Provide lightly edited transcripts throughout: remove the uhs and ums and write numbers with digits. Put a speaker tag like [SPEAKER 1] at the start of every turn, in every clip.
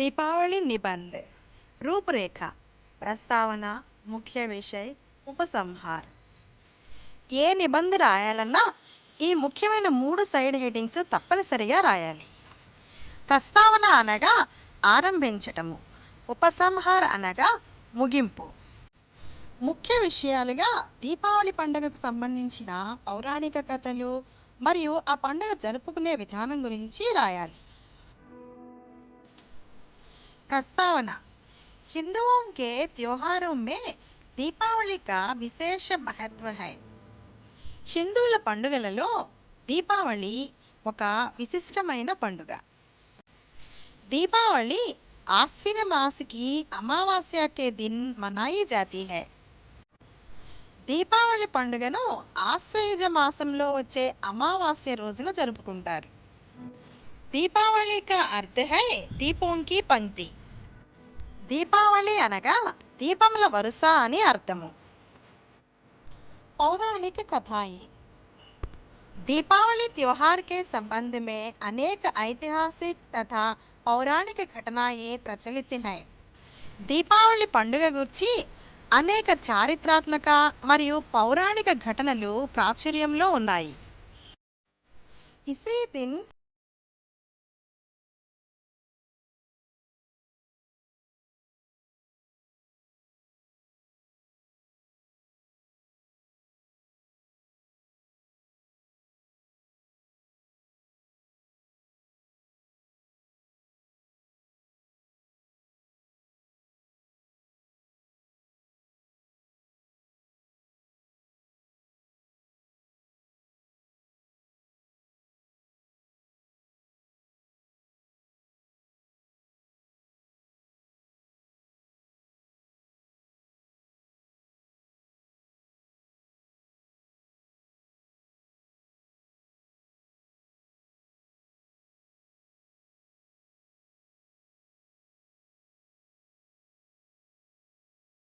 [SPEAKER 1] दीपावली निबंध रूपरेखा प्रस्तावना मुख्य विषय ఉపసంహార్ ఏ నిబంధన రాయాలన్నా ఈ ముఖ్యమైన 3 సైడ్ హెడ్డింగ్స్ తప్పనిసరిగా రాయాలి. ప్రస్తావన అనగా ఆరంభించటము, ఉపసంహార్ అనగా ముగింపు. ముఖ్య విషయాలుగా దీపావళి పండుగకు సంబంధించిన పౌరాణిక కథలు మరియు ఆ పండుగ జరుపుకునే విధానం గురించి రాయాలి. प्रस्तावना हिंदुओं के त्योहारों में दीपावली का विशेष महत्व है. హిందువుల పండుగలలో దీపావళి ఒక విశిష్టమైన పండుగ. దీపావళి आश्विन मास की अमावास्या के दिन मनाई जाती है. దీపావళి పండుగను ఆశ్వయుజ మాసంలో వచ్చే అమావాస్య రోజున జరుపుకుంటారు. దీపావళి का अर्थ है दीपों की पंक्ति. दीपावली అనగా దీపముల వరుస అని అర్థము. पौराणिक कथाएं. दीपावली त्योहार के संबंध में अनेक ऐतिहासिक तथा पौराणिक घटनाएं प्रचलित हैं. దీపావళి పండుగ గురించి అనేక చారిత్రాత్మక మరియు పౌరాణిక ఘటనలు ప్రాచుర్యంలో ఉన్నాయి. ఇసే దిన్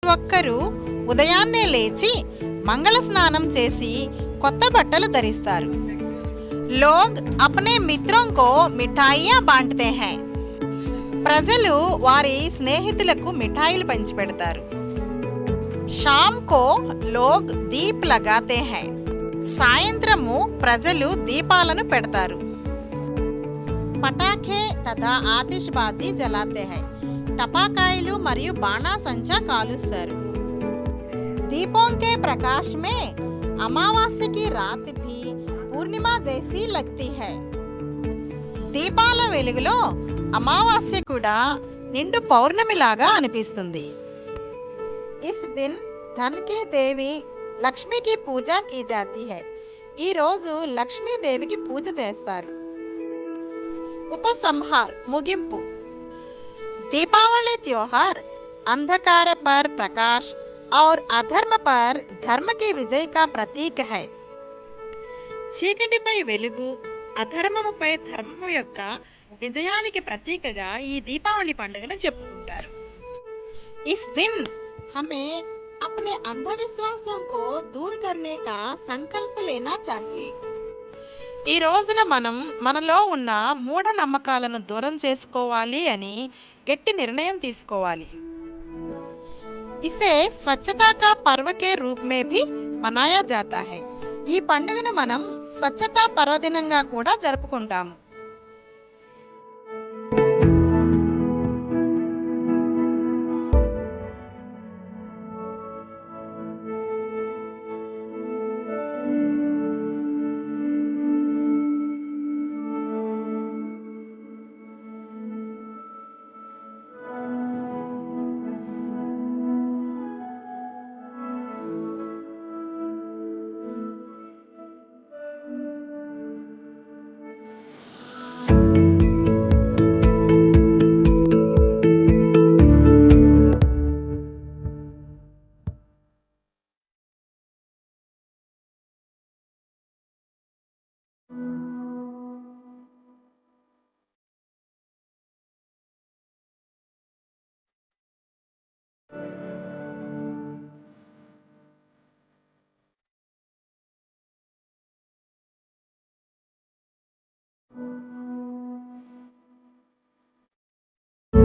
[SPEAKER 1] ఒక్కరు ఉదయాన్నే లేచి మంగళ స్నానం చేసి కొత్త బట్టలు ధరిస్తారు. లోగ్ అప్నే మిత్రోं को మిఠాయియా బాంటతే హై. ప్రజలు వారి స్నేహితులకు మిఠాయిలు పంచిపెడతారు. షామ్ కో లోగ్ దీప్ లగాతే హై. సాయంత్రము ప్రజలు దీపాలను పెడతారు. పటాఖే తథా ఆతిష్బాజీ జలాతే హై. టపాకాయలు మరియు బాణాసంచా కాలుస్తారు. దీపోं के प्रकाश में अमावस्या की रात भी पूर्णिमा जैसी लगती है. దీపాల వెలుగులో అమావాస్య కూడా నిండు పౌర్ణమిలాగా అనిపిస్తుంది. इस दिन धन की देवी లక్ష్మి की पूजा की जाती है. ఈ రోజు లక్ష్మీదేవికి పూజ చేస్తారు. ఉపసంహార్ ముగింపు. दीपावली त्योहार अंधकार पर प्रकाश और अधर्म पर धर्म की विजय का प्रतीक है. చీకటిపై వెలుగు, అధర్మముపై ధర్మము యొక్క విజయానికి ప్రతీకగా ఈ దీపావళి పండుగను చెప్పుకుంటారు. इस दिन हमें अपने अंधविश्वासों को दूर करने का संकल्प लेना चाहिए. ఈ రోజున మనం మనలో ఉన్న మూఢ నమ్మకాలను దూరం చేసుకోవాలి అని గట్టి నిర్ణయం తీసుకోవాలి. ఇసే స్వచ్ఛతా కా పర్వ కే రూప్ మే భీ మనాయా జాతా హై. ఈ పండుగను మనం స్వచ్ఛతా పర్వదినంగా కూడా జరుపుకుంటాము.